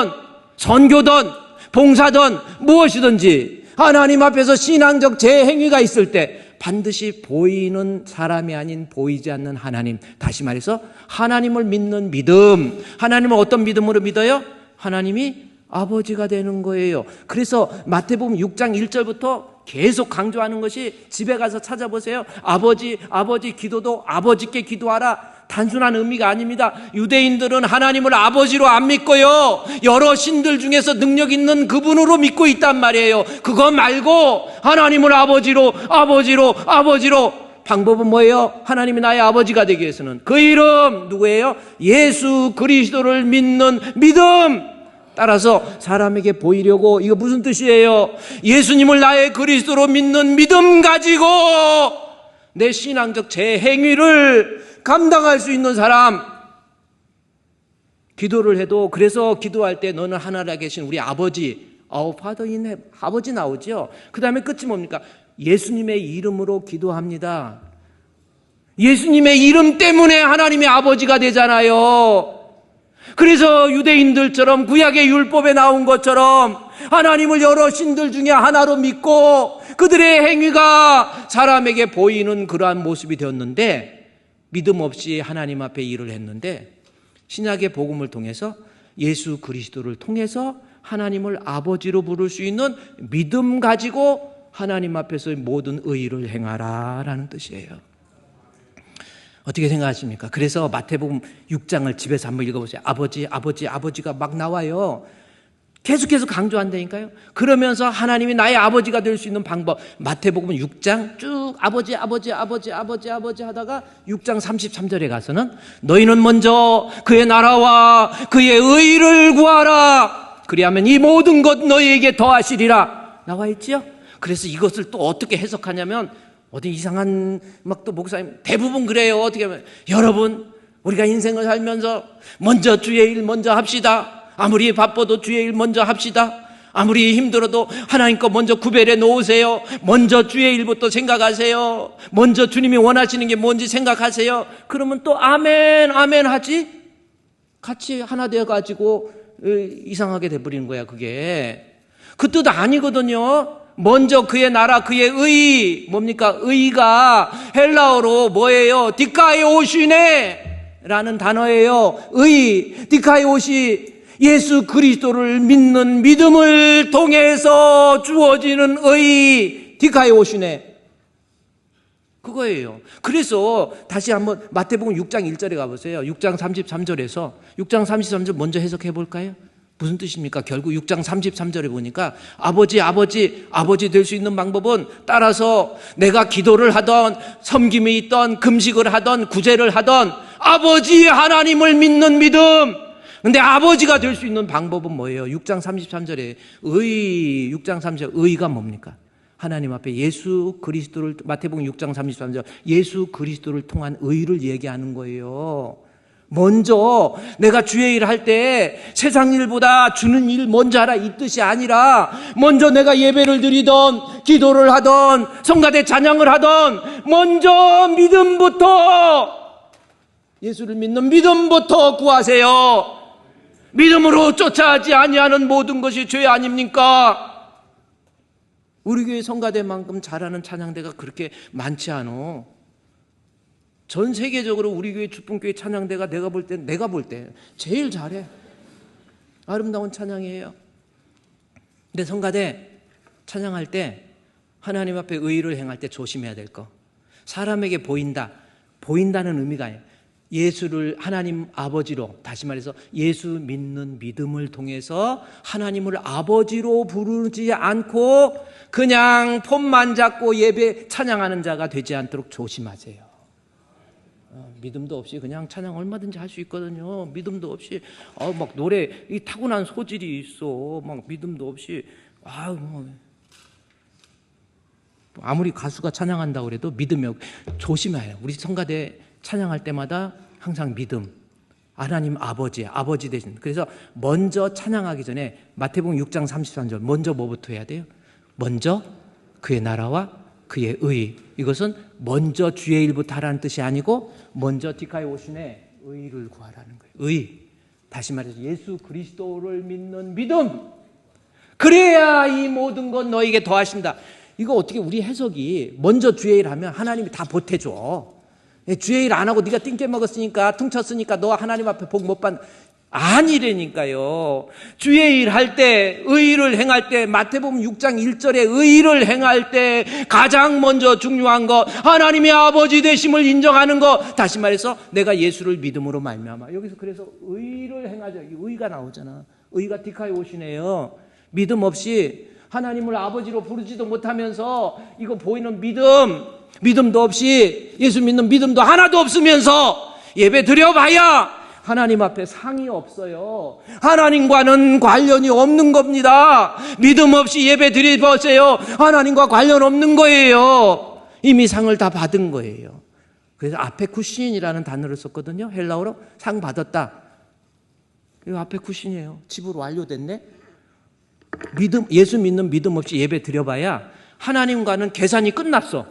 선교든 봉사든 무엇이든지 하나님 앞에서 신앙적 제 행위가 있을 때 반드시 보이는 사람이 아닌 보이지 않는 하나님, 다시 말해서 하나님을 믿는 믿음. 하나님을 어떤 믿음으로 믿어요? 하나님이 아버지가 되는 거예요. 그래서 마태복음 6장 1절부터 계속 강조하는 것이, 집에 가서 찾아보세요. 아버지 기도도 아버지께 기도하라. 단순한 의미가 아닙니다. 유대인들은 하나님을 아버지로 안 믿고요, 여러 신들 중에서 능력 있는 그분으로 믿고 있단 말이에요. 그거 말고 하나님을 아버지로 방법은 뭐예요? 하나님이 나의 아버지가 되기 위해서는 그 이름 누구예요? 예수 그리스도를 믿는 믿음. 따라서 사람에게 보이려고, 이거 무슨 뜻이에요? 예수님을 나의 그리스도로 믿는 믿음 가지고 내 신앙적 제 행위를 감당할 수 있는 사람. 기도를 해도, 그래서 기도할 때 너는 하나라 계신 우리 아버지, Our Father in Heaven, 아버지 나오죠. 그 다음에 끝이 뭡니까? 예수님의 이름으로 기도합니다. 예수님의 이름 때문에 하나님의 아버지가 되잖아요. 그래서 유대인들처럼 구약의 율법에 나온 것처럼 하나님을 여러 신들 중에 하나로 믿고 그들의 행위가 사람에게 보이는 그러한 모습이 되었는데, 믿음 없이 하나님 앞에 일을 했는데, 신약의 복음을 통해서 예수 그리스도를 통해서 하나님을 아버지로 부를 수 있는 믿음 가지고 하나님 앞에서의 모든 의의를 행하라라는 뜻이에요. 어떻게 생각하십니까? 그래서 마태복음 6장을 집에서 한번 읽어보세요. 아버지가 막 나와요. 계속해서 강조한다니까요. 그러면서 하나님이 나의 아버지가 될 수 있는 방법, 마태복음 6장 쭉 아버지 하다가 6장 33절에 가서는 너희는 먼저 그의 나라와 그의 의를 구하라. 그리하면 이 모든 것 너희에게 더하시리라 나와 있죠. 그래서 이것을 또 어떻게 해석하냐면, 어디 이상한 또 목사님 대부분 그래요. 어떻게 하면, 여러분 우리가 인생을 살면서 먼저 주의 일 먼저 합시다. 아무리 바빠도 주의 일 먼저 합시다. 아무리 힘들어도 하나님 거 먼저 구별해 놓으세요. 먼저 주의 일부터 생각하세요. 먼저 주님이 원하시는 게 뭔지 생각하세요. 그러면 또 아멘 하지? 같이 하나 되어가지고 이상하게 돼버리는 거야. 그게 그 뜻 아니거든요. 먼저 그의 나라, 그의 의, 뭡니까? 의가 헬라어로 뭐예요? 디카이오시네 라는 단어예요. 의, 디카이오시, 예수 그리스도를 믿는 믿음을 통해서 주어지는 의, 디카이오시네, 그거예요. 그래서 다시 한번 마태복음 6장 1절에 가보세요. 6장 33절에서 6장 33절 먼저 해석해 볼까요? 무슨 뜻입니까? 결국 6장 33절에 보니까 아버지 될 수 있는 방법은, 따라서 내가 기도를 하던 섬김이 있던 금식을 하던 구제를 하던 아버지 하나님을 믿는 믿음. 근데 아버지가 될 수 있는 방법은 뭐예요? 6장 33절에 의, 6장 33절 의가 뭡니까? 하나님 앞에 예수 그리스도를, 마태복음 6장 33절 예수 그리스도를 통한 의를 얘기하는 거예요. 먼저 내가 주의 일 할 때 세상 일보다 주는 일 먼저 하라 이 뜻이 아니라, 먼저 내가 예배를 드리던 기도를 하던 성가대 찬양을 하던 먼저 믿음부터, 예수를 믿는 믿음부터 구하세요. 믿음으로 쫓아하지 아니하는 모든 것이 죄 아닙니까? 우리 교회 성가대만큼 잘하는 찬양대가 그렇게 많지 않아. 전 세계적으로 우리 교회 주품교회 찬양대가 내가 볼 때 제일 잘해. 아름다운 찬양이에요. 근데 성가대 찬양할 때 하나님 앞에 의의를 행할 때 조심해야 될 거. 사람에게 보인다는 의미가 아니에요. 예수를 하나님 아버지로, 다시 말해서 예수 믿는 믿음을 통해서 하나님을 아버지로 부르지 않고 그냥 폰만 잡고 예배 찬양하는 자가 되지 않도록 조심하세요. 믿음도 없이 그냥 찬양 얼마든지 할 수 있거든요. 믿음도 없이 막 노래 이 타고난 소질이 있어. 막 믿음도 없이 아무리 가수가 찬양한다고 그래도 믿음이 조심해야 해요. 우리 성가대 찬양할 때마다 항상 믿음, 하나님 아버지 되신. 그래서 먼저 찬양하기 전에 마태복음 6장 33절 먼저 뭐부터 해야 돼요? 먼저 그의 나라와 그의 의. 이것은 먼저 주의 일부터 하라는 뜻이 아니고 먼저 디카이오신의 의를 구하라는 거예요. 의. 다시 말해서 예수 그리스도를 믿는 믿음. 그래야 이 모든 것 너에게 더하신다. 이거 어떻게 우리 해석이 먼저 주의 일 하면 하나님이 다 보태줘. 주의 일 안 하고 네가 띵깨 먹었으니까 퉁쳤으니까 너 하나님 앞에 복 못 받는. 아니라니까요. 주의 일 할 때, 의의를 행할 때, 마태복음 6장 1절에 의의를 행할 때 가장 먼저 중요한 거, 하나님의 아버지 되심을 인정하는 거. 다시 말해서 내가 예수를 믿음으로 말미암아. 여기서 그래서 의의를 행하자. 의의가 나오잖아. 의의가 디카이오시네요. 믿음 없이 하나님을 아버지로 부르지도 못하면서 이거 보이는 믿음도 없이 예수 믿는 믿음도 하나도 없으면서 예배 드려봐야 하나님 앞에 상이 없어요. 하나님과는 관련이 없는 겁니다. 믿음 없이 예배 드려보세요. 하나님과 관련 없는 거예요. 이미 상을 다 받은 거예요. 그래서 아페쿠신이라는 단어를 썼거든요. 헬라어로 상 받았다. 이거 아페쿠신이에요. 집으로 완료됐네. 예수 믿는 믿음 없이 예배 드려봐야 하나님과는 계산이 끝났어.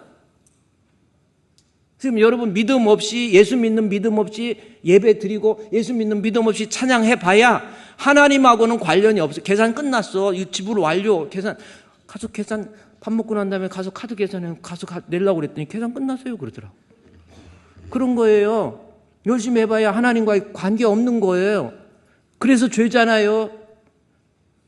지금 여러분 믿음 없이 예수 믿는 믿음 없이 예배 드리고 예수 믿는 믿음 없이 찬양해 봐야 하나님하고는 관련이 없어. 계산 끝났어. 이 집으로 완료. 계산 밥 먹고 난 다음에 가서 카드 계산해 가서 내려고 그랬더니 계산 끝났어요 그러더라고. 그런 거예요. 열심히 해봐야 하나님과의 관계 없는 거예요. 그래서 죄잖아요.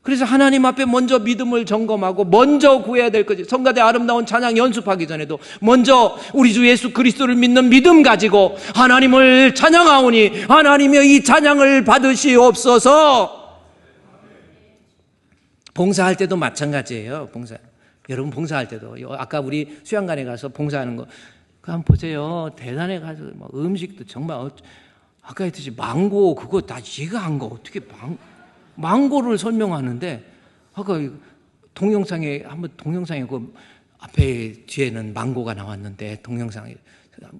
그래서 하나님 앞에 먼저 믿음을 점검하고 먼저 구해야 될 거지. 성가대 아름다운 찬양 연습하기 전에도 먼저 우리 주 예수 그리스도를 믿는 믿음 가지고 하나님을 찬양하오니 하나님의 이 찬양을 받으시옵소서. 봉사할 때도 마찬가지예요. 여러분 봉사할 때도 아까 우리 수양관에 가서 봉사하는 거 한번 보세요. 대단해 가서 음식도 정말 아까 했듯이 망고 그거 다 이해가 안 가. 어떻게 망고를 설명하는데 아까 동영상에 그 앞에 뒤에는 망고가 나왔는데 동영상에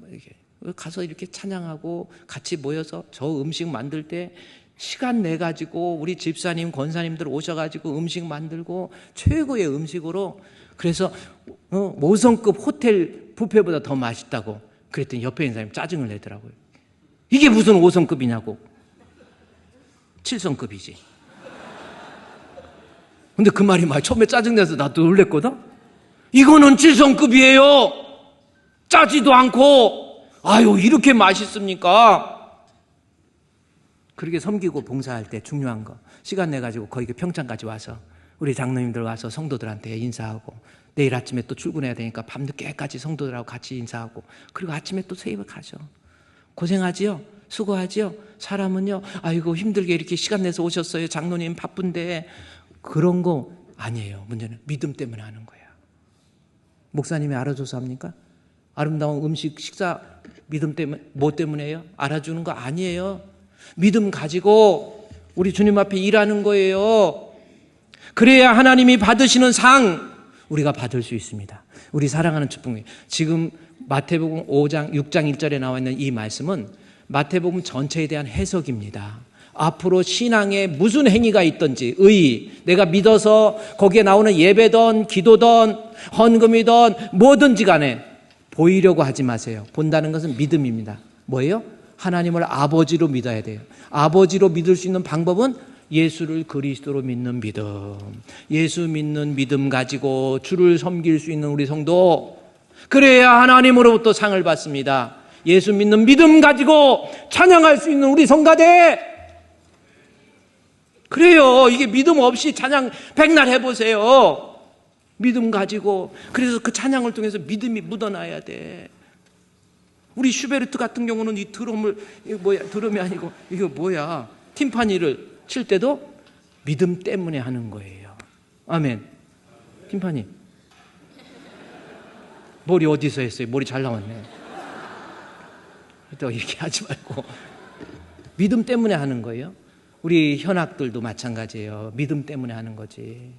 이렇게 가서 이렇게 찬양하고 같이 모여서 저 음식 만들 때 시간 내 가지고 우리 집사님 권사님들 오셔가지고 음식 만들고 최고의 음식으로 그래서 5성급 호텔 뷔페보다 더 맛있다고 그랬더니 옆에 있는 사람이 짜증을 내더라고요. 이게 무슨 5성급이냐고. 7성급이지. 근데 그 말이 처음에 짜증내서 나도 놀랬거든? 이거는 7성급이에요. 짜지도 않고, 이렇게 맛있습니까? 그렇게 섬기고 봉사할 때 중요한 거. 시간 내가지고 거기 평창까지 와서, 우리 장로님들 와서 성도들한테 인사하고, 내일 아침에 또 출근해야 되니까 밤늦게까지 성도들하고 같이 인사하고, 그리고 아침에 또 새 입을 가죠. 고생하지요? 수고하지요? 사람은요, 아이고, 힘들게 이렇게 시간 내서 오셨어요. 장로님 바쁜데. 그런 거 아니에요. 문제는 믿음 때문에 하는 거야. 목사님이 알아줘서 합니까? 아름다운 음식, 식사 믿음 때문에, 뭐 때문에요? 알아주는 거 아니에요. 믿음 가지고 우리 주님 앞에 일하는 거예요. 그래야 하나님이 받으시는 상 우리가 받을 수 있습니다. 우리 사랑하는 축복님, 지금 마태복음 5장 6장 1절에 나와 있는 이 말씀은 마태복음 전체에 대한 해석입니다. 앞으로 신앙에 무슨 행위가 있든지 내가 믿어서 거기에 나오는 예배든 기도든 헌금이든 뭐든지 간에 보이려고 하지 마세요. 본다는 것은 믿음입니다. 뭐예요? 하나님을 아버지로 믿어야 돼요. 아버지로 믿을 수 있는 방법은 예수를 그리스도로 믿는 믿음. 예수 믿는 믿음 가지고 주를 섬길 수 있는 우리 성도, 그래야 하나님으로부터 상을 받습니다. 예수 믿는 믿음 가지고 찬양할 수 있는 우리 성가대, 그래요. 이게 믿음 없이 찬양 백날 해보세요. 믿음 가지고, 그래서 그 찬양을 통해서 믿음이 묻어나야 돼. 우리 슈베르트 같은 경우는 이 드럼을, 이거 뭐야, 드럼이 아니고 이거 뭐야, 팀파니를 칠 때도 믿음 때문에 하는 거예요. 아멘. 팀파니 머리 어디서 했어요? 머리 잘 나왔네. 또 이렇게 하지 말고 믿음 때문에 하는 거예요. 우리 현악들도 마찬가지예요. 믿음 때문에 하는 거지,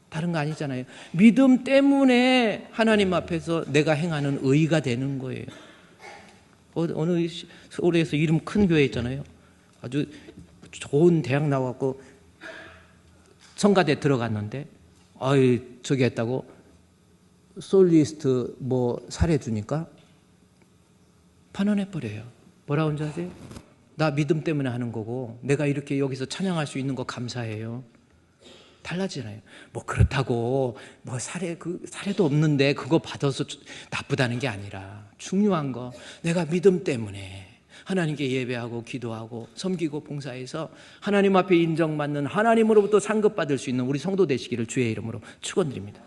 다른 거 아니잖아요. 믿음 때문에 하나님 앞에서 내가 행하는 의가 되는 거예요. 어느 서울에서 이름 큰 교회 있잖아요. 아주 좋은 대학 나왔고 성가대 들어갔는데, 아이 저기 했다고 솔리스트 뭐 사례 주니까 반환해버려요. 뭐라고 하는지 아세요? 나 믿음 때문에 하는 거고, 내가 이렇게 여기서 찬양할 수 있는 거 감사해요. 달라지잖아요. 뭐 그렇다고 뭐 사례도 없는데 그거 받아서 나쁘다는 게 아니라, 중요한 거 내가 믿음 때문에 하나님께 예배하고 기도하고 섬기고 봉사해서 하나님 앞에 인정받는, 하나님으로부터 상급받을 수 있는 우리 성도 되시기를 주의 이름으로 축원드립니다.